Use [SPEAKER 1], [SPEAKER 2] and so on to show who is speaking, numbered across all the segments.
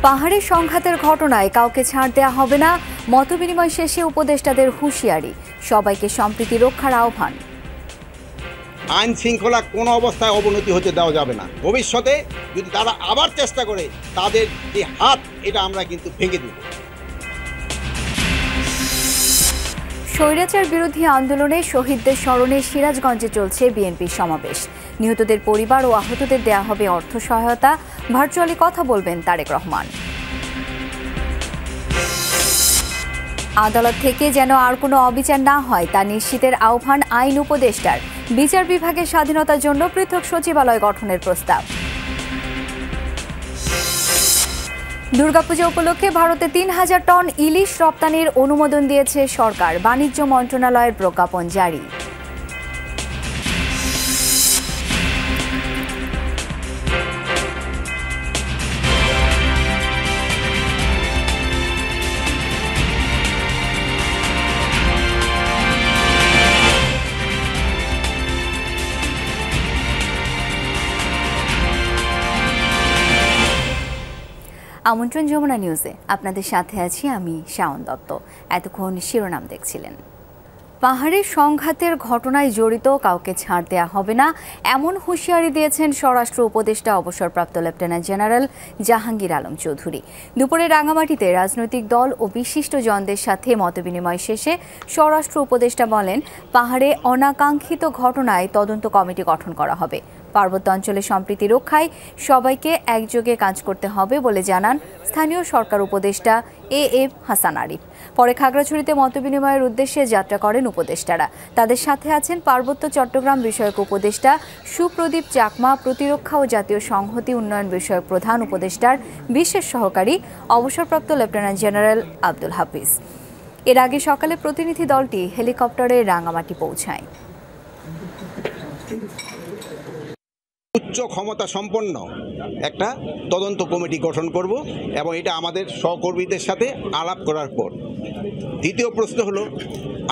[SPEAKER 1] পাহাড়ে সংঘাতের ঘটনায় কাউকে ছাড় দেয়া হবে না, মতবিনিময় শেষে উপদেষ্টাদের হুঁশিয়ারি, সবাইকে সম্প্রীতি রক্ষার আহ্বান।
[SPEAKER 2] আইন শৃঙ্খলা কোনো অবস্থায় অবনতি হতে দেওয়া যাবে না। ভবিষ্যতে যদি তারা আবার চেষ্টা করে, তাদের যে হাত এটা আমরা কিন্তু ভেঙে দেব।
[SPEAKER 1] স্বৈরাচার বিরোধী আন্দোলনে শহীদদের স্মরণে সিরাজগঞ্জে চলছে বিএনপির সমাবেশ। নিহতদের পরিবার ও আহতদের দেয়া হবে অর্থ সহায়তা। ভার্চুয়ালি কথা বলবেন তারেক রহমান। আদালত থেকে যেন আর কোনো অবিচার না হয় তা নিশ্চিতের আহ্বান আইন উপদেষ্টার। বিচার বিভাগের স্বাধীনতার জন্য পৃথক সচিবালয় গঠনের প্রস্তাব। দুর্গাপূজা উপলক্ষে ভারতে ৩,০০০ টন ইলিশ রপ্তানির অনুমোদন দিয়েছে সরকার, বাণিজ্য মন্ত্রণালয়ের প্রজ্ঞাপন জারি। আমন্ত্রণ যমুনা নিউজে আপনাদের সাথে আছি আমি শাওন দত্ত। এতক্ষণ শিরোনাম দেখছিলেন। পাহাড়ের সংঘাতের ঘটনায় জড়িত কাউকে ছাড় দেয়া হবে না, এমন হুঁশিয়ারি দিয়েছেন স্বরাষ্ট্র উপদেষ্টা অবসরপ্রাপ্ত লেফটেন্যান্ট জেনারেল জাহাঙ্গীর আলম চৌধুরী। দুপুরে রাঙামাটিতে রাজনৈতিক দল ও বিশিষ্টজনদের সাথে মতবিনিময় শেষে স্বরাষ্ট্র উপদেষ্টা বলেন, পাহাড়ে অনাকাঙ্ক্ষিত ঘটনায় তদন্ত কমিটি গঠন করা হবে। পার্বত্য অঞ্চলে সম্প্রীতি রক্ষায় সবাইকে একযোগে কাজ করতে হবে বলে জানান স্থানীয় সরকার উপদেষ্টা এএম হাসান আরিফ। পরে খাগড়াছড়িতে মতবিনিময়ের উদ্দেশ্যে যাত্রা করেন উপদেষ্টারা। তাদের সাথে আছেন পার্বত্য চট্টগ্রাম বিষয়ক উপদেষ্টা সুপ্রদীপ চাকমা, প্রতিরক্ষা ও জাতীয় সংহতি উন্নয়ন বিষয়ক প্রধান উপদেষ্টার বিশেষ সহকারী অবসরপ্রাপ্ত লেফটেন্যান্ট জেনারেল আব্দুল হাফিজ। এর আগে সকালে প্রতিনিধি দলটি হেলিকপ্টারে রাঙামাটি পৌঁছায়।
[SPEAKER 2] উচ্চ ক্ষমতা সম্পন্ন একটা তদন্ত কমিটি গঠন করব এবং এটা আমাদের সহকর্মীদের সাথে আলাপ করার পর। দ্বিতীয় প্রশ্ন হলো,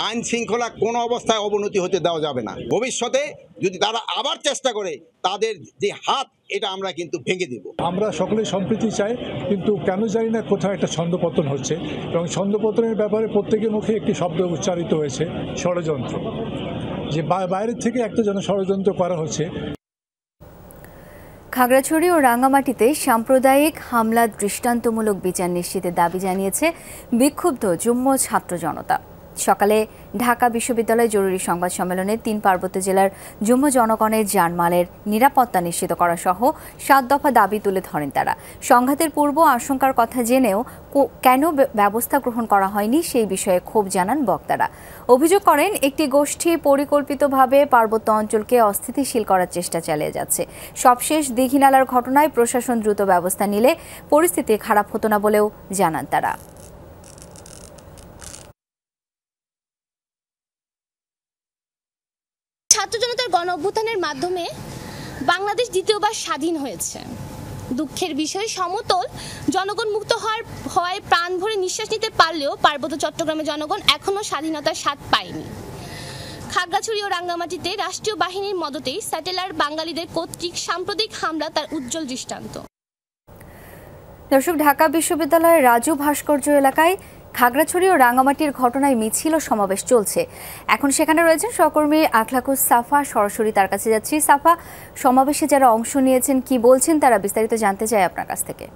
[SPEAKER 2] আইন শৃঙ্খলা কোনো অবস্থায় অবনতি হতে দেওয়া যাবে না। ভবিষ্যতে যদি তারা আবার চেষ্টা করে, তাদের যে হাত এটা আমরা কিন্তু ভেঙে দেব।
[SPEAKER 3] আমরা সকলে সম্প্রীতি চাই, কিন্তু কেন জানি না কোথাও একটা ছন্দপতন হচ্ছে এবং ছন্দপতনের ব্যাপারে প্রত্যেকের মুখে একটি শব্দ উচ্চারিত হয়েছে, ষড়যন্ত্র। যে বাইরের থেকে একটা যেন ষড়যন্ত্র করা হচ্ছে।
[SPEAKER 1] খাগড়াছড়ি ও রাঙামাটিতে সাম্প্রদায়িক হামলা দৃষ্টান্তমূলক বিচার নিশ্চিতের দাবি জানিয়েছে বিক্ষুব্ধ যুগ্ম ছাত্র জনতা। সকালে ঢাকা বিশ্ববিদ্যালয়ে জরুরি সংবাদ সম্মেলনে ৩ পার্বত্য জেলার যুগ্ম জনগণের জানমালের নিরাপত্তা নিশ্চিত করা সহ ৭ দফা দাবি তুলে ধরেন তারা। সংঘাতের পূর্ব আশঙ্কার কথা জেনেও কেন ব্যবস্থা গ্রহণ করা হয়নি সেই বিষয়ে ক্ষোভ জানান বক্তারা। অভিযোগ করেন, একটি গোষ্ঠী পরিকল্পিতভাবে পার্বত্য অঞ্চলকে অস্থিতিশীল করার চেষ্টা চালিয়ে যাচ্ছে। সবশেষ দীঘিনালার ঘটনায় প্রশাসন দ্রুত ব্যবস্থা নিলে পরিস্থিতি খারাপ হতো না বলেও জানান তারা।
[SPEAKER 4] ছাত্র জনতার গণ অভ্যুত্থানের মাধ্যমে বাংলাদেশ দ্বিতীয়বার স্বাধীন হয়েছে। দুঃখের বিষয়, সমতল জনগণ মুক্ত হওয়ায় প্রাণ ভরে নিঃশ্বাস নিতে পারলেও পার্বত্য চট্টগ্রামের জনগণ এখনও স্বাধীনতার স্বাদ পায়নি। খাগড়াছড়ি ও রাঙ্গামাটিতে রাষ্ট্রীয় বাহিনীর মদতেই স্যাটেলার বাঙালিদের কর্তৃক সাম্প্রতিক হামলা তার উজ্জ্বল দৃষ্টান্ত।
[SPEAKER 1] দর্শক, ঢাকা বিশ্ববিদ্যালয়ের রাজু ভাস্কর্য এলাকায় খাগড়াছড়ি ও রাঙামাটির ঘটনায় মিছিল ও সমাবেশ চলছে। এখন সেখানে রয়েছেন সহকর্মী আখলাকুস সাফা, সরাসরি তার কাছে যাচ্ছি। সাফা, সমাবেশে যারা অংশ নিয়েছেন কি বলছেন তারা, বিস্তারিত জানতে চাই আপনার কাছ থেকে।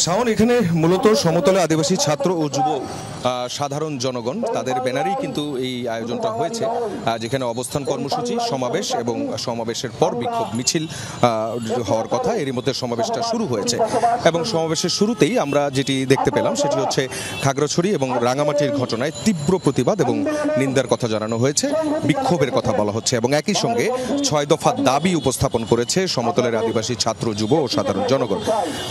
[SPEAKER 5] শাওন, এখানে মূলত সমতলে আদিবাসী ছাত্র ও যুব সাধারণ জনগণ তাদের ব্যানারেই কিন্তু এই আয়োজনটা হয়েছে, যেখানে অবস্থান কর্মসূচি, সমাবেশ এবং সমাবেশের পর বিক্ষোভ মিছিল হওয়ার কথা। এরই মধ্যে সমাবেশটা শুরু হয়েছে এবং সমাবেশের শুরুতেই আমরা যেটি দেখতে পেলাম সেটি হচ্ছে খাগড়াছড়ি এবং রাঙামাটির ঘটনায় তীব্র প্রতিবাদ এবং নিন্দার কথা জানানো হয়েছে, বিক্ষোভের কথা বলা হচ্ছে এবং একই সঙ্গে ৬ দফা দাবি উপস্থাপন করেছে সমতলের আদিবাসী ছাত্র, যুব ও সাধারণ জনগণ।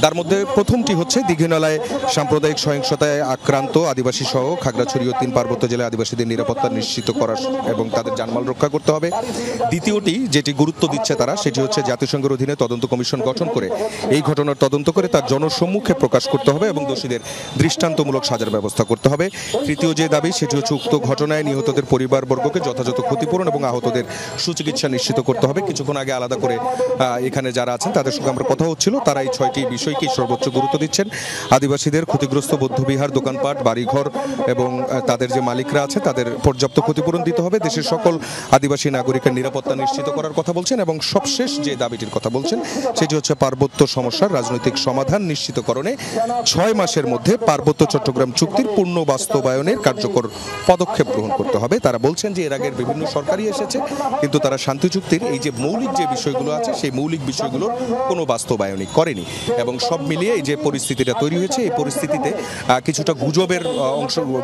[SPEAKER 5] তার মধ্যে প্রথমটি দ্বিতীয়টি হচ্ছে দীঘিনালায় সাম্প্রদায়িক সহিংসতায় আক্রান্ত আদিবাসী সহ খাগড়াছড়ি ও 3 পার্বত্য জেলায় আদিবাসীদের নিরাপত্তা নিশ্চিত করা এবং তাদের জানমাল রক্ষা করতে হবে। দ্বিতীয়টি যেটি গুরুত্ব দিচ্ছে তারা, সেটি হচ্ছে জাতিসংঘের অধীনে তদন্ত কমিশন গঠন করে এই ঘটনার তদন্ত করে তার জনসম্মুখে প্রকাশ করতে হবে এবং দোষীদের দৃষ্টান্তমূলক সাজার ব্যবস্থা করতে হবে। তৃতীয় যে দাবি সেটি হচ্ছে উক্ত ঘটনায় নিহতদের পরিবারবর্গকে যথাযথ ক্ষতিপূরণ এবং আহতদের সুচিকিৎসা নিশ্চিত করতে হবে। কিছুক্ষণ আগে আলাদা করে এখানে যারা আছেন তাদের সঙ্গে আমরা কথা হচ্ছিল, তারা এই 6টি বিষয়কেই সর্বোচ্চ গুরুত্ব দিচ্ছেন। আদিবাসীদের ক্ষতিগ্রস্ত বৌদ্ধবিহার, দোকানপাট, বাড়িঘর এবং তাদের যে মালিকরা আছে তাদের পর্যাপ্ত ক্ষতিপূরণ দিতে হবে। দেশের সকল আদিবাসী নাগরিকের নিরাপত্তা নিশ্চিত করার কথা বলছেন এবং সবশেষ যে দাবিটির কথা বলছেন সেটি হচ্ছে পার্বত্য সমস্যার রাজনৈতিক সমাধান নিশ্চিতকরণে 6 মাসের মধ্যে পার্বত্য চট্টগ্রাম চুক্তির পূর্ণ বাস্তবায়নের কার্যকর পদক্ষেপ গ্রহণ করতে হবে। তারা বলছেন যে এর আগের বিভিন্ন সরকারই এসেছে, কিন্তু তারা শান্তি চুক্তির এই যে মৌলিক যে বিষয়গুলো আছে সেই মৌলিক বিষয়গুলোর কোনো বাস্তবায়নই করেনি এবং সব মিলিয়ে এই যে পরিস্থিতিটা তৈরি হয়েছে, এই পরিস্থিতিতে কিছুটা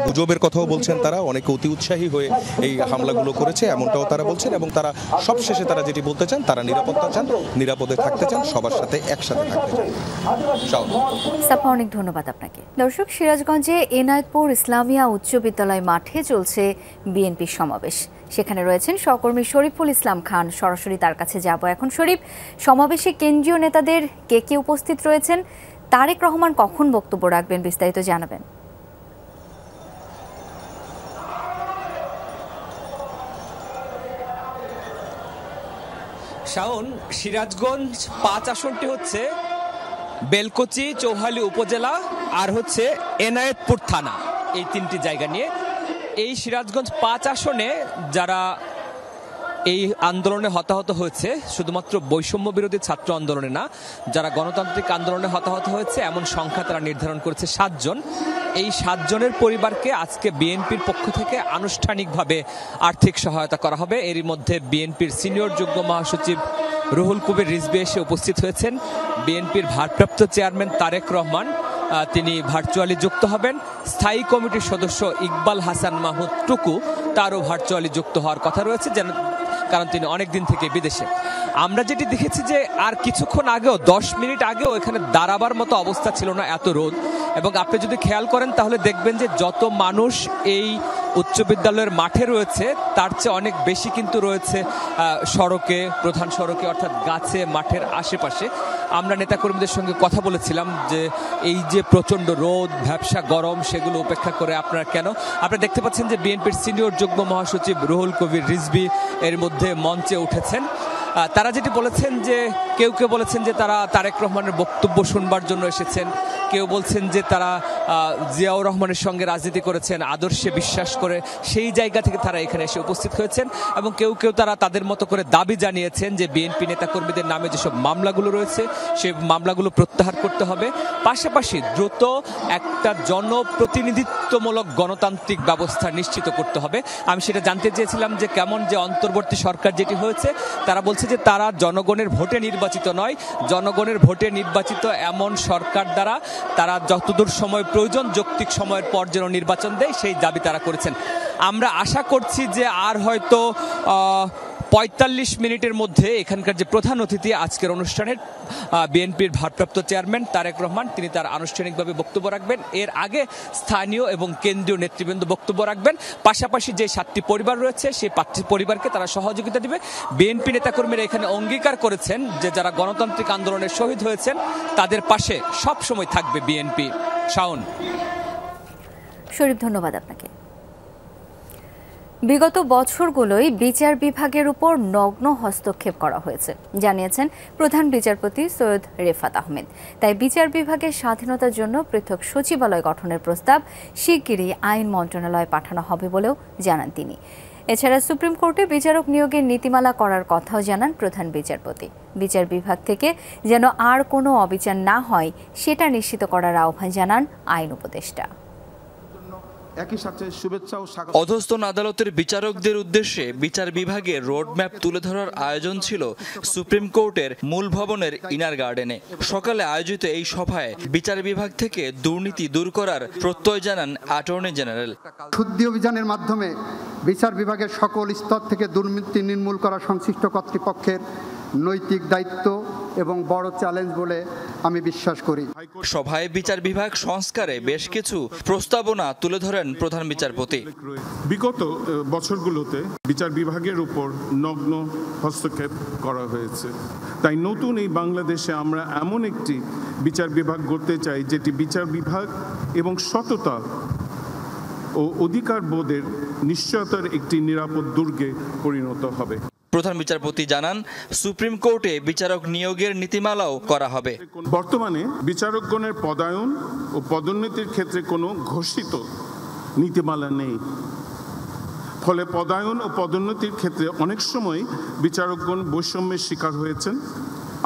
[SPEAKER 5] গুজবের কথাও বলছেন তারা। অনেকে অতি উৎসাহী হয়ে এই হামলাগুলো করেছে এমনটাও তারা বলছেন এবং তারা সবশেষে তারা যেটি বলতে চান, তারা নিরাপত্তা চান, নিরাপদে থাকতে চান, সবার সাথে একসাথে থাকতে চান।
[SPEAKER 1] সাফা, অনেক ধন্যবাদ আপনাকে। দর্শক, সিরাজগঞ্জে এনায়েতপুর ইসলামিয়া উচ্চ বিদ্যালয় মাঠে চলছে বিএনপির সমাবেশ। সেখানে রয়েছেন সহকর্মী শরীফুল ইসলাম খান। সরাসরি তার কাছে যাব এখন। শরীফ, সমাবেশে কেন্দ্রীয় নেতাদের কে কে উপস্থিত রয়েছেন? তারেক রহমান কখন বক্তব্য রাখবেন, বিস্তারিত জানাবেন।
[SPEAKER 6] শাওন, সিরাজগঞ্জ 5 আসনটি হচ্ছে বেলকুচি, চৌহালি উপজেলা আর হচ্ছে এনায়েতপুর থানা, এই 3টি জায়গা নিয়ে। এই সিরাজগঞ্জ 5 আসনে যারা এই আন্দোলনে হতাহত হয়েছে, শুধুমাত্র বৈষম্য বিরোধী ছাত্র আন্দোলনে না, যারা গণতান্ত্রিক আন্দোলনে হতাহত হয়েছে এমন সংখ্যা তারা নির্ধারণ করেছে 7 জন। এই 7 জনের পরিবারকে আজকে বিএনপির পক্ষ থেকে আনুষ্ঠানিকভাবে আর্থিক সহায়তা করা হবে। এরই মধ্যে বিএনপির সিনিয়র যুগ্ম মহাসচিব রুহুল কবির রিজভী এসে উপস্থিত হয়েছেন। বিএনপির ভারপ্রাপ্ত চেয়ারম্যান তারেক রহমান তিনি ভার্চুয়ালি যুক্ত হবেন। স্থায়ী কমিটির সদস্য ইকবাল হাসান মাহমুদ টুকু, তারও ভার্চুয়ালি যুক্ত হওয়ার কথা রয়েছে, কারণ তিনি অনেক দিন থেকে বিদেশে। আমরা যেটি দেখেছি যে আর কিছুক্ষণ আগেও 10 মিনিট আগেও এখানে দাঁড়াবার মতো অবস্থা ছিল না, এত রোদ। এবং আপনি যদি খেয়াল করেন তাহলে দেখবেন যে যত মানুষ এই উচ্চ বিদ্যালয়ের মাঠে রয়েছে তার চেয়ে অনেক বেশি কিন্তু রয়েছে সড়কে, প্রধান সড়কে, অর্থাৎ গাছে, মাঠের আশেপাশে। আমরা নেতাকর্মীদের সঙ্গে কথা বলেছিলাম যে এই যে প্রচণ্ড রোদ, ভ্যাপসা গরম, সেগুলো উপেক্ষা করে আপনারা দেখতে পাচ্ছেন যে বিএনপির সিনিয়র যুগ্ম মহাসচিব রুহুল কবির রিজভী এর মধ্যে মঞ্চে উঠেছেন। তারা যেটি বলেছেন যে কেউ বলেছেন যে তারা তারেক রহমানের বক্তব্য শুনবার জন্য এসেছেন, কেউ বলছেন যে তারা জিয়াউর রহমানের সঙ্গে রাজনীতি করেছেন, আদর্শে বিশ্বাস করে সেই জায়গা থেকে তারা এখানে এসে উপস্থিত হয়েছেন। এবং কেউ তারা তাদের মতো করে দাবি জানিয়েছেন যে বিএনপি নেতাকর্মীদের নামে যেসব মামলাগুলো রয়েছে সেই মামলাগুলো প্রত্যাহার করতে হবে, পাশাপাশি দ্রুত একটা জনপ্রতিনিধিত্বমূলক গণতান্ত্রিক ব্যবস্থা নিশ্চিত করতে হবে। আমি সেটা জানতে চেয়েছিলাম যে কেমন যে অন্তর্বর্তী সরকার যেটি হয়েছে, তারা বলছে যে তারা জনগণের ভোটে নির্বাচিত নয়, জনগণের ভোটে নির্বাচিত এমন সরকার দ্বারা তারা যতদূর সময় প্রয়োজন যৌক্তিক সময়ের পর যেন নির্বাচন দেয় সেই দাবি তারা করেছেন। আমরা আশা করছি যে আর হয়তো 45 মিনিটের মধ্যে এখানকার যে প্রধান অতিথি আজকের অনুষ্ঠানের বিএনপির ভারপ্রাপ্ত চেয়ারম্যান তারেক রহমান, তিনি তার আনুষ্ঠানিকভাবে বক্তব্য রাখবেন। এর আগে স্থানীয় এবং কেন্দ্রীয় নেতৃবৃন্দ বক্তব্য রাখবেন। পাশাপাশি যে 7টি পরিবার রয়েছে সেই 5টি পরিবারকে তারা সহযোগিতা দিবে। বিএনপি নেতাকর্মীরা এখানে অঙ্গীকার করেছেন যে যারা গণতান্ত্রিক আন্দোলনে শহীদ হয়েছেন তাদের পাশে সব সময় থাকবে বিএনপি। শাওন।
[SPEAKER 1] শরীফ, ধন্যবাদ আপনাকে। বিগত বছরগুলোই বিচার বিভাগের উপর নগ্ন হস্তক্ষেপ করা হয়েছে জানিয়েছেন প্রধান বিচারপতি সৈয়দ রেফাত আহমেদ। তাই বিচার বিভাগের স্বাধীনতার জন্য পৃথক সচিবালয় গঠনের প্রস্তাব শিগগিরই আইন মন্ত্রণালয়ে পাঠানো হবে বলেও জানান তিনি। এছাড়া সুপ্রিম কোর্টে বিচারক নিয়োগের নীতিমালা করার কথাও জানান প্রধান বিচারপতি। বিচার বিভাগ থেকে যেন আর কোনো অবিচার না হয় সেটা নিশ্চিত করার আহ্বান জানান আইন উপদেষ্টা।
[SPEAKER 7] অধস্তন আদালতের বিচারকদের উদ্দেশ্যে বিচার বিভাগের রোডম্যাপ তুলে ধরার আয়োজন ছিল সুপ্রিম কোর্টের মূল ভবনের ইনার গার্ডেনে। সকালে আয়োজিত এই সভায় বিচার বিভাগ থেকে দুর্নীতি দূর করার প্রত্যয় জানান অ্যাটর্নি জেনারেল।
[SPEAKER 8] শুদ্ধি অভিযানের মাধ্যমে বিচার বিভাগের সকল স্তর থেকে দুর্নীতি নির্মূল করা সংশ্লিষ্ট কর্তৃপক্ষের নৈতিক দায়িত্ব এবং বড় চ্যালেঞ্জ বলে আমি বিশ্বাস করি।
[SPEAKER 7] সভায় বিচার বিভাগ সংস্কারে বেশ কিছু প্রস্তাবনা তুলে ধরেন প্রধান বিচারপতি।
[SPEAKER 9] বিগত বছরগুলোতে বিচার বিভাগের উপর নগ্ন হস্তক্ষেপ করা হয়েছে, তাই নতুন এই বাংলাদেশে আমরা এমন একটি বিচার বিভাগ গড়তে চাই যেটি বিচার বিভাগ এবং সততা ও অধিকার বোধের নিশ্চয়তার একটি নিরাপদ দুর্গে পরিণত হবে।
[SPEAKER 7] প্রধান বিচারপতি জানান, সুপ্রিম কোর্টে বিচারক নিয়োগের নীতিমালাও করা হবে।
[SPEAKER 9] বর্তমানে বিচারকগণের পদায়ন ও পদোন্নতির ক্ষেত্রে কোনো ঘোষিত নীতিমালা নেই, ফলে পদায়ন ও পদোন্নতির ক্ষেত্রে অনেক সময় বিচারকগণ বৈষম্যের শিকার হয়েছেন।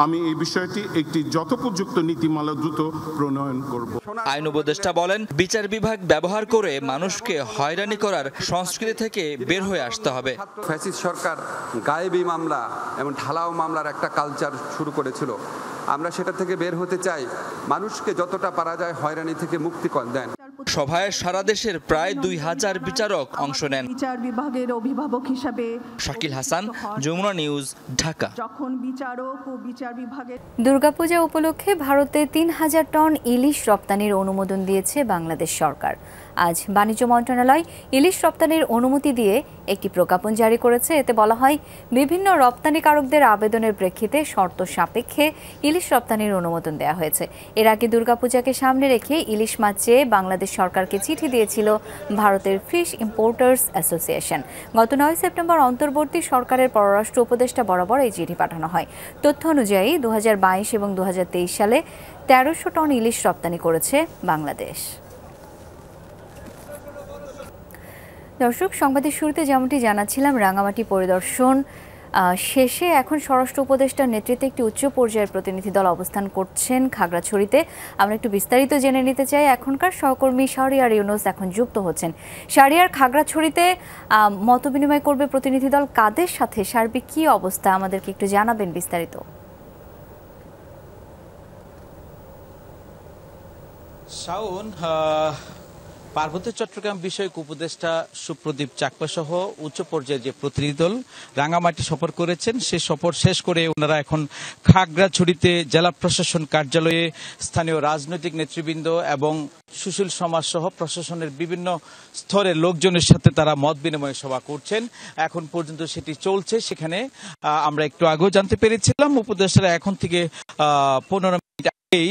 [SPEAKER 9] আমি এই বিষয়টি একটি যথোপযুক্ত নীতিমালা দ্রুত প্রণয়ন করব।
[SPEAKER 7] আইন উপদেষ্টা বলেন, বিচার বিভাগ ব্যবহার করে মানুষকে হয়রানি করার সংস্কৃতি থেকে বের হয়ে আসতে হবে।
[SPEAKER 10] ফ্যাসিস্ট সরকার গায়েবী মামলা এবং ঢালাও মামলার একটা কালচার শুরু করেছিল। আমরা সেটা থেকে বের হতে চাই, মানুষকে যতটা পারা যায় হয়রানি থেকে মুক্তি দেন।
[SPEAKER 7] সভায় সারা দেশের প্রায় 2000 বিচারক অংশ নেন।
[SPEAKER 11] বিচার বিভাগের অভিভাবক হিসাবে
[SPEAKER 7] শাকিল হাসান, যমুনা নিউজ, ঢাকা।
[SPEAKER 11] যখন বিচারক ও বিচার বিভাগের
[SPEAKER 1] দুর্গাপূজা উপলক্ষে ভারতে 3000 টন ইলিশ রপ্তানির অনুমোদন দিয়েছে বাংলাদেশ সরকার। আজ বাণিজ্য মন্ত্রণালয় ইলিশ রপ্তানির অনুমতি দিয়ে একটি প্রজ্ঞাপন জারি করেছে। এতে বলা হয়, বিভিন্ন রপ্তানিকারকদের আবেদনের প্রেক্ষিতে শর্ত সাপেক্ষে ইলিশ রপ্তানির অনুমোদন দেওয়া হয়েছে। এর আগে দুর্গাপূজাকে সামনে রেখে ইলিশ মাছ চেয়ে বাংলাদেশ সরকারকে চিঠি দিয়েছিল ভারতের ফিশ ইম্পোর্টার্স অ্যাসোসিয়েশন। গত 9 সেপ্টেম্বর অন্তর্বর্তী সরকারের পররাষ্ট্র উপদেষ্টা বরাবর এই চিঠি পাঠানো হয়। তথ্য অনুযায়ী 2022 এবং 2023 সালে 1300 টন ইলিশ রপ্তানি করেছে বাংলাদেশ। দর্শক, সংবাদের শুরুতে যেমনটি জানাচ্ছিলাম, রাঙামাটি পরিদর্শন শেষে এখন স্বরাষ্ট্র উপদেষ্টার নেতৃত্বে একটি উচ্চ পর্যায়ের প্রতিনিধি দল অবস্থান করছেন খাগড়াছড়িতে। আমরা একটু বিস্তারিত জেনে নিতে চাই। এখনকার সহকর্মী শাহরিয়ার ইউনুস এখন যুক্ত হচ্ছেন। শাহরিয়ার, খাগড়াছড়িতে মত বিনিময় করবে প্রতিনিধি দল কাদের সাথে, সার্বিক কী অবস্থা আমাদেরকে একটু জানাবেন বিস্তারিত।
[SPEAKER 12] শাওন, পার্বত্য চট্টগ্রাম বিষয়ক উপদেষ্টা সুপ্রদীপ চাকমা সহ উচ্চ পর্যায়ের যে প্রতিনিধি দল রাঙামাটি সফর করেছেন, সে সফর শেষ করে ওনারা এখন খাগড়াছড়িতে জেলা প্রশাসন কার্যালয়ে স্থানীয় রাজনৈতিক নেতৃবৃন্দ এবং সুশীল সমাজ সহ প্রশাসনের বিভিন্ন স্তরের লোকজনের সাথে তারা মত বিনিময় সভা করছেন। এখন পর্যন্ত সেটি চলছে। সেখানে আমরা একটু আগেও জানতে পেরেছিলাম উপদেষ্টারা এখন থেকে 15 মিনিট আগেই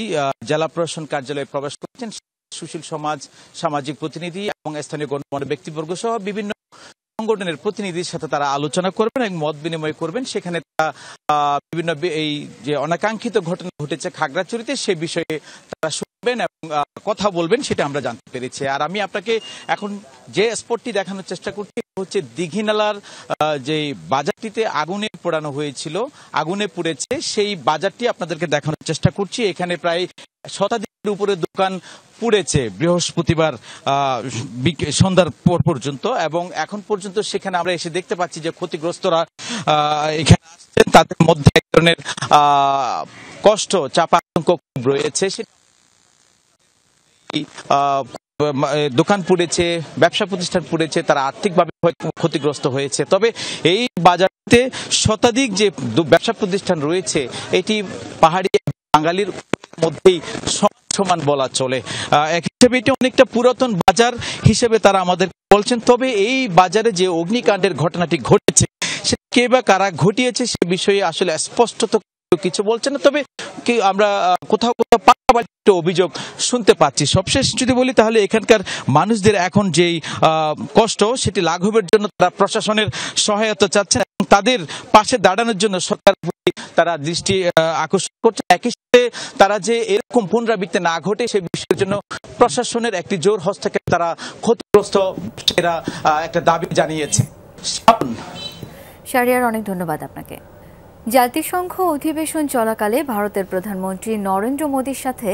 [SPEAKER 12] জেলা প্রশাসন কার্যালয়ে প্রবেশ করছেন। সুশীল সমাজ, সামাজিক প্রতিনিধি এবং স্থানীয় গণমান্য ব্যক্তিবর্গ সহ বিভিন্ন সংগঠনের প্রতিনিধির সাথে তারা আলোচনা করবেন এবং মত বিনিময় করবেন। সেখানে তারা বিভিন্ন এই যে অনাকাঙ্ক্ষিত ঘটনা ঘটেছে খাগড়াছড়িতে সে বিষয়ে তারা শুনবেন এবং কথা বলবেন, সেটা আমরা জানতে পেরেছি। আর আমি আপনাকে এখন যে স্পটটি দেখানোর চেষ্টা করছি হচ্ছে দীঘিনালার যে বাজারটিতে আগুনে পোড়ানো হয়েছিল, আগুনে পুড়েছে, সেই বাজারটি আপনাদেরকে দেখানোর চেষ্টা করছি। এখানে প্রায় শতাধিকের উপরে দোকান পুড়েছে বৃহস্পতিবার সন্ধ্যার পর পর্যন্ত, এবং এখন পর্যন্ত সেখানে আমরা এসে দেখতে পাচ্ছি যে ক্ষতিগ্রস্তরা এখানে আসছেন, তাদের মধ্যে এক ধরনের কষ্ট, চাপা আতঙ্ক রয়েছে। দোকান পুড়েছে, ব্যবসা প্রতিষ্ঠান পুড়েছে, তারা আর্থিকভাবে ক্ষতিগ্রস্ত হয়েছে। তবে এই বাজারতে শতাধিক যে ব্যবসা প্রতিষ্ঠান রয়েছে, এটি পাহাড়ি বাঙালির মধ্যেই সমান বলা চলে। এক হিসেবে এটি অনেকটা পুরাতন বাজার হিসেবে তারা আমাদের বলছেন। তবে এই বাজারে যে অগ্নিকাণ্ডের ঘটনাটি ঘটেছে, সেটা কে বা কারা ঘটিয়েছে সে বিষয়ে আসলে স্পষ্টত কিছু বলছে না। তবে আমরা কোথাও কোথাও পাল্টা অভিযোগ শুনতে পাচ্ছি। সবশেষ যদি বলি তাহলে এখানকার মানুষদের এখন যেই কষ্ট, সেটি লাঘবের জন্য তারা প্রশাসনের সহায়তা চাচ্ছেন এবং তাদের পাশে দাঁড়ানোর জন্য সরকার তারা দৃষ্টি আকর্ষণ করছে। একই সাথে তারা যে এরকম পুনরাবৃত্তি না ঘটে সে বিষয়ের জন্য প্রশাসনের একটি জোর হস্তক্ষেপ তারা ক্ষতিগ্রস্ত একটা দাবি জানিয়েছে।
[SPEAKER 1] শাহরিয়ার, অনেক ধন্যবাদ আপনাকে। জাতিসংঘ অধিবেশন চলাকালে ভারতের প্রধানমন্ত্রী নরেন্দ্র মোদীর সাথে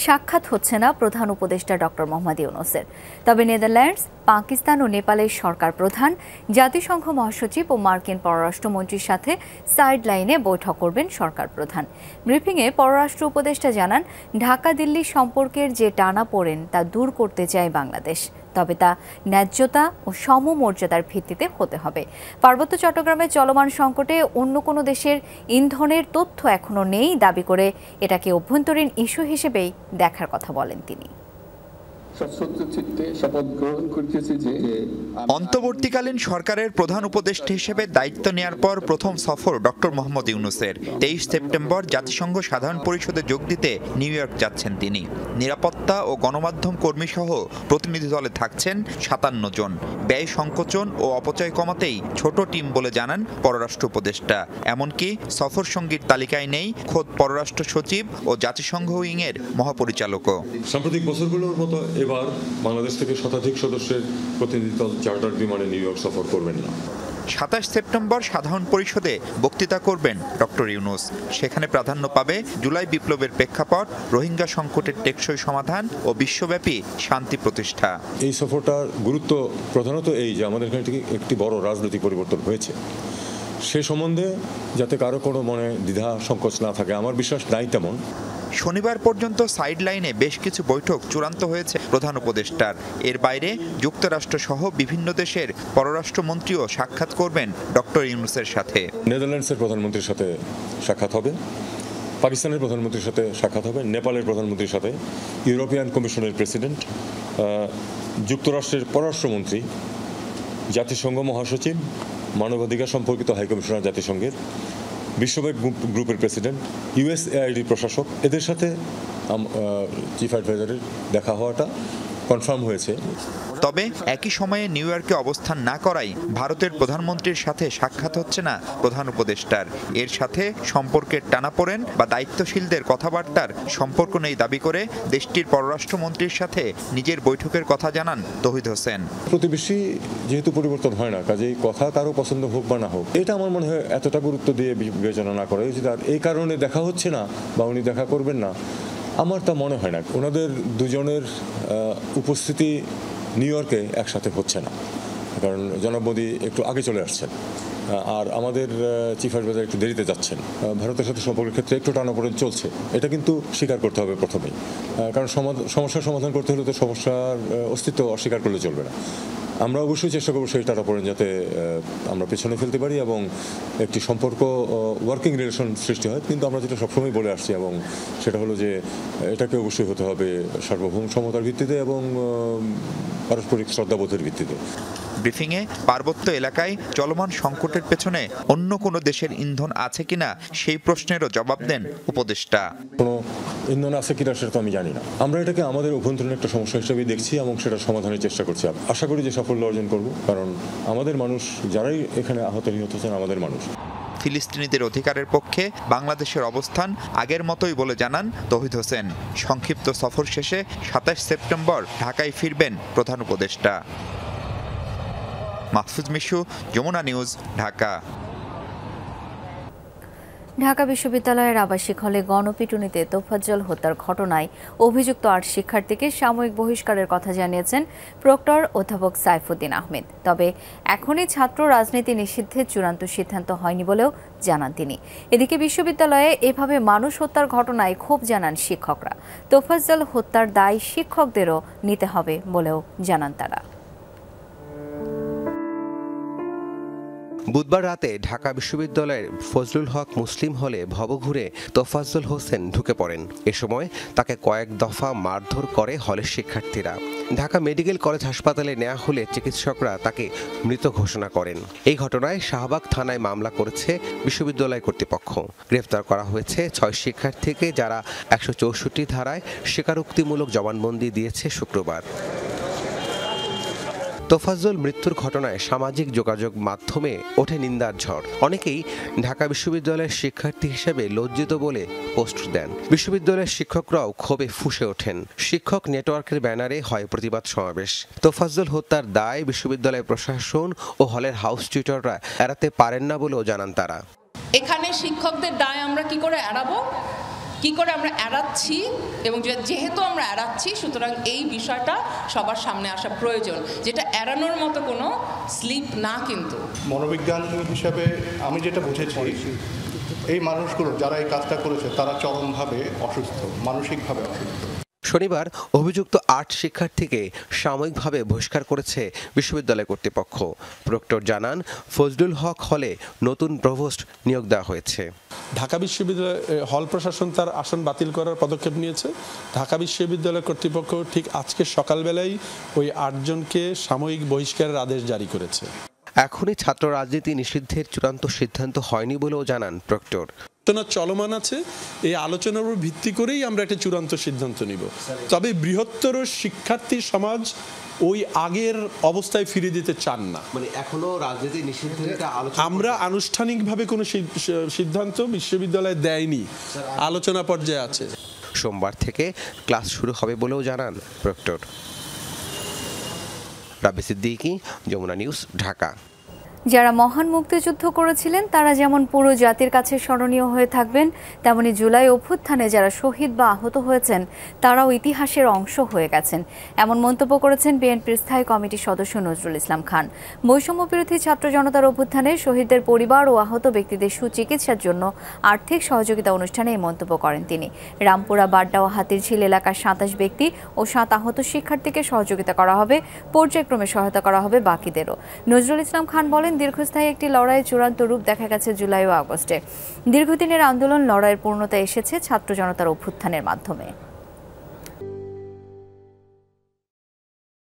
[SPEAKER 1] সাক্ষাৎ হচ্ছে না প্রধান উপদেষ্টা ডক্টর মোহাম্মদ ইউনূসের। তবে নেদারল্যান্ডস, পাকিস্তান ও নেপালের সরকার প্রধান, জাতিসংঘ মহাসচিব ও মার্কিন পররাষ্ট্রমন্ত্রীর সাথে সাইড লাইনে বৈঠক করবেন সরকার প্রধান। ব্রিফিংয়ে পররাষ্ট্র উপদেষ্টা জানান, ঢাকা দিল্লি সম্পর্কের যে টানাপোড়েন তা দূর করতে চায় বাংলাদেশ, তবে তা ন্যায্যতা ও সমমর্যাদার ভিত্তিতে হতে হবে। পার্বত্য চট্টগ্রামের চলমান সংকটে অন্য কোনো দেশের ইন্ধনের তথ্য এখনো নেই দাবি করে এটাকে অভ্যন্তরীণ ইস্যু হিসেবেই দেখার কথা বলেন তিনি।
[SPEAKER 13] অন্তর্বর্তীকালীন সরকারের প্রধান উপদেষ্টা হিসেবে দায়িত্ব নেয়ার পর প্রথম সফর ডক্টর মোহাম্মদ ইউনূসের। 23 সেপ্টেম্বর জাতিসংঘ সাধারণ পরিষদে যোগ দিতে নিউ ইয়র্ক যাচ্ছেন তিনি। নিরাপত্তা ও গণমাধ্যম কর্মী সহ প্রতিনিধি দলে থাকছেন 57 জন। ব্যয় সংকোচন ও অপচয় কমাতেই ছোট টিম বলে জানান পররাষ্ট্র উপদেষ্টা। এমনকি সফর সঙ্গীর তালিকায় নেই খোদ পররাষ্ট্র সচিব ও জাতিসংঘ উইংয়ের মহাপরিচালকও।
[SPEAKER 14] সাম্প্রতিক বছরগুলোর মতো এবার বাংলাদেশ থেকে শতাধিক সদস্যের প্রতিনিধি দল চার্টার বিমানে নিউ ইয়র্ক সফর করবেন না।
[SPEAKER 13] 27 সেপ্টেম্বর সাধারণ পরিষদে বক্তৃতা করবেন ডক্টর ইউনূস। সেখানে প্রাধান্য পাবে জুলাই বিপ্লবের প্রেক্ষাপট, রোহিঙ্গা সংকটের টেকসই সমাধান ও বিশ্বব্যাপী শান্তি প্রতিষ্ঠা।
[SPEAKER 14] এই সফরটার গুরুত্ব প্রধানত এই যে আমাদের এখানে একটি বড় রাজনৈতিক পরিবর্তন হয়েছে, সে সম্বন্ধে যাতে কারো কোনো মনে দ্বিধা সংকোচ না থাকে, আমার বিশ্বাস নাই তেমন।
[SPEAKER 13] শনিবার পর্যন্ত সাইড লাইনে বেশ কিছু বৈঠক চূড়ান্ত হয়েছে প্রধান উপদেষ্টার। এর বাইরে যুক্তরাষ্ট্র সহ বিভিন্ন দেশের পররাষ্ট্রমন্ত্রীও সাক্ষাৎ করবেন ডক্টর ইউনূসের সাথে।
[SPEAKER 14] নেদারল্যান্ডসের প্রধানমন্ত্রীর সাথে সাক্ষাৎ হবে, পাকিস্তানের প্রধানমন্ত্রীর সাথে সাক্ষাৎ হবে, নেপালের প্রধানমন্ত্রীর সাথে, ইউরোপিয়ান কমিশনের প্রেসিডেন্ট, যুক্তরাষ্ট্রের পররাষ্ট্রমন্ত্রী, জাতিসংঘ মহাসচিব, মানবাধিকার সম্পর্কিত হাইকমিশনার জাতিসংঘের, বিশ্বব্যাংক গ্রুপের প্রেসিডেন্ট, ইউএসএআইডি প্রশাসক, এদের সাথে চিফ অ্যাডভাইজারের দেখা হওয়াটা কনফার্ম হয়েছে।
[SPEAKER 13] তবে একই সময়ে নিউ ইয়র্কে অবস্থান না করাই ভারতের প্রধানমন্ত্রীর সাথে সাক্ষাৎ হচ্ছে না প্রধান উপদেষ্টার। এর সাথে সম্পর্কের টানাপোড়েন বা দায়িত্বশীলদের কথাবার্তার সম্পর্ক নেই দাবি করে দেশটির পররাষ্ট্রমন্ত্রীর সাথে নিজের বৈঠকের কথা জানান তৌহিদ হোসেন।
[SPEAKER 14] প্রতিবেশী যেহেতু পরিবর্তন হয় না, কাজেই কথা কারো পছন্দ হোক বা না হোক, এটা আমার মনে হয় এতটা গুরুত্ব দিয়ে বিবেচনা না করা উচিত। আর এই কারণে দেখা হচ্ছে না বা উনি দেখা করবেন না, আমার তা মনে হয় না। ওনাদের দুজনের উপস্থিতি নিউ ইয়র্কে একসাথে হচ্ছে না, কারণ জনাব মোদি একটু আগে চলে আসছেন আর আমাদের চিফ অ্যাডভাইজার একটু দেরিতে যাচ্ছেন। ভারতের সাথে সম্পর্কের ক্ষেত্রে একটু টানাপোড়েন চলছে, এটা কিন্তু স্বীকার করতে হবে প্রথমেই, কারণ সমস্যার সমাধান করতে হলে তো সমস্যার অস্তিত্ব অস্বীকার করলে চলবে না। আমরা অবশ্যই চেষ্টা করবো সেই টানাপোড়েন যাতে আমরা পেছনে ফেলতে পারি এবং একটি সম্পর্ক ওয়ার্কিং রিলেশন সৃষ্টি হয়। কিন্তু আমরা যেটা সবসময় বলে আসছি এবং সেটা হলো যে এটাকে অবশ্যই হতে হবে সার্বভৌম সমতার ভিত্তিতে এবং পারস্পরিক শ্রদ্ধাবোধের ভিত্তিতে।
[SPEAKER 13] ব্রিফিংয়ে পার্বত্য এলাকায় চলমান সংকটের পেছনে অন্য কোনো দেশের ইন্ধন আছে কিনা সেই প্রশ্নেরও জবাব দেন উপদেষ্টা।
[SPEAKER 14] কোনো ইন্ধন আছে কিনা সেটা তো আমি জানি না। আমরা এটাকে আমাদের অভ্যন্তরীণ একটা সমস্যা হিসেবেই দেখছি এবং সেটা সমাধানের চেষ্টা করছি। আশা করি যে সাফল্য অর্জন করব, কারণ আমাদের মানুষ যারাই এখানে আহত নিহত হচ্ছেন আমাদের মানুষ।
[SPEAKER 13] ফিলিস্তিনিদের অধিকারের পক্ষে বাংলাদেশের অবস্থান আগের মতোই বলে জানান তৌহিদ হোসেন। সংক্ষিপ্ত সফর শেষে 27 সেপ্টেম্বর ঢাকায় ফিরবেন প্রধান উপদেষ্টা। মাহফুজ মিশু, যমুনা নিউজ, ঢাকা।
[SPEAKER 1] ঢাকা বিশ্ববিদ্যালয়ের আবাসিক হলে গণপিটুনিতে তোফাজ্জল হত্যার ঘটনায় অভিযুক্ত 8 শিক্ষার্থীকে সাময়িক বহিষ্কারের কথা জানিয়েছেন প্রক্টর অধ্যাপক সাইফুদ্দিন আহমেদ। তবে এখনই ছাত্র রাজনীতি নিষিদ্ধের চূড়ান্ত সিদ্ধান্ত হয়নি বলেও জানান তিনি। এদিকে বিশ্ববিদ্যালয়ে এভাবে মানুষ হত্যার ঘটনায় ক্ষোভ জানান শিক্ষকরা। তোফাজ্জল হত্যার দায় শিক্ষকদেরও নিতে হবে বলেও জানান তারা।
[SPEAKER 15] বুধবার রাতে ঢাকা বিশ্ববিদ্যালয়ের ফজলুল হক মুসলিম হলে ভবঘুরে তোফাজ্জল হোসেন ঢুকে পড়েন। এ সময় তাকে কয়েক দফা মারধর করে হলের শিক্ষার্থীরা। ঢাকা মেডিকেল কলেজ হাসপাতালে নেওয়া হলে চিকিৎসকরা তাকে মৃত ঘোষণা করেন। এই ঘটনায় শাহবাগ থানায় মামলা করেছে বিশ্ববিদ্যালয় কর্তৃপক্ষ। গ্রেফতার করা হয়েছে 6 শিক্ষার্থীকে, যারা 164 ধারায় স্বীকারোক্তিমূলক জবানবন্দি দিয়েছে শুক্রবার। তোফাজ্জল মৃত্যুর ঘটনায় সামাজিক যোগাযোগ মাধ্যমে ওঠে নিন্দার ঝড়। অনেকেই ঢাকা বিশ্ববিদ্যালয়ের শিক্ষার্থী হিসেবে লজ্জিত বলে পোস্ট দেন। বিশ্ববিদ্যালয়ের শিক্ষকরাও ক্ষোভে ফুঁসে ওঠেন। শিক্ষক নেটওয়ার্কের ব্যানারে হয় প্রতিবাদ সমাবেশ। তোফাজ্জল হত্যার দায় বিশ্ববিদ্যালয় প্রশাসন ও হলের হাউস টিউটররা এড়াতে পারেন না বলেও জানান তারা।
[SPEAKER 16] এখানে শিক্ষকদের দায় আমরা কি করে এড়াবো? কি করে আমরা এড়াচ্ছি, এবং যেহেতু আমরা এড়াচ্ছি সুতরাং এই বিষয়টা সবার সামনে আসা প্রয়োজন, যেটা এড়ানোর মতো কোনো স্লিপ না। কিন্তু
[SPEAKER 17] মনোবিজ্ঞান হিসাবে আমি যেটা বুঝেছি, এই মানুষগুলো যারা এই কাজটা করেছে তারা চরমভাবে অসুস্থ, মানসিকভাবে অসুস্থ।
[SPEAKER 15] শনিবার অভিযুক্ত ৮ শিক্ষার্থীকে সাময়িকভাবে বহিষ্কার করেছে বিশ্ববিদ্যালয় কর্তৃপক্ষ। প্রক্টর জানান, ফজলুল হক হলে নতুন প্রভোস্ট নিয়োগ দেওয়া হয়েছে।
[SPEAKER 18] ঢাকা বিশ্ববিদ্যালয় হল প্রশাসন তার আসন বাতিল করার পদক্ষেপ নিয়েছে। ঢাকা বিশ্ববিদ্যালয় কর্তৃপক্ষ ঠিক আজকে সকালবেলায় ওই ৮ জনকে সাময়িক বহিষ্কারের আদেশ জারি করেছে।
[SPEAKER 15] এখনই ছাত্র রাজনীতি নিষিদ্ধের চূড়ান্ত সিদ্ধান্ত হয়নি বলেও জানান প্রক্টর।
[SPEAKER 18] আলোচনা চলমান আছে, এই আলোচনার উপর ভিত্তি করেই আমরা একটা চূড়ান্ত সিদ্ধান্ত নিব। তবে বৃহত্তর শিক্ষার্থী সমাজ ওই আগের অবস্থায় ফিরে দিতে চান না।
[SPEAKER 15] মানে এখনো রাজনীতি নিষিদ্ধের
[SPEAKER 18] আমরা আনুষ্ঠানিকভাবে কোনো সিদ্ধান্ত বিশ্ববিদ্যালয় দেয়নি, আলোচনা পর্যায়ে আছে।
[SPEAKER 15] সোমবার থেকে ক্লাস শুরু হবে বলেও জানান প্রক্টর। রাবি সিদ্দিকী, যমুনা নিউজ, ঢাকা।
[SPEAKER 1] যারা মহান মুক্তিযুদ্ধ করেছিলেন তারা যেমন পুরো জাতির কাছে স্মরণীয় হয়ে থাকবেন, তেমনি জুলাই অভ্যুত্থানে যারা শহীদ বা আহত হয়েছেন তারাও ইতিহাসের অংশ হয়ে গেছেন, এমন মন্তব্য করেছেন বিএনপির স্থায়ী কমিটির সদস্য নজরুল ইসলাম খান। বৈষম্য বিরোধী ছাত্র জনতার অভ্যুত্থানে শহীদদের পরিবার ও আহত ব্যক্তিদের সুচিকিৎসার জন্য আর্থিক সহযোগিতা অনুষ্ঠানে এই মন্তব্য করেন তিনি। রামপুরা, বাড্ডা ও হাতিরঝিল এলাকার ২৭ ব্যক্তি ও ৭ আহত শিক্ষার্থীকে সহযোগিতা করা হবে, পর্যায়ক্রমে সহায়তা করা হবে বাকিদেরও। নজরুল ইসলাম খান বলেন, দীর্ঘস্থায়ী একটি লড়াইয়ের চূড়ান্ত রূপ দেখা গেছে জুলাই ও আগস্টে। দীর্ঘদিনের আন্দোলন লড়াইয়ের পূর্ণতা এসেছে ছাত্র জনতার অভ্যুত্থানের মাধ্যমে।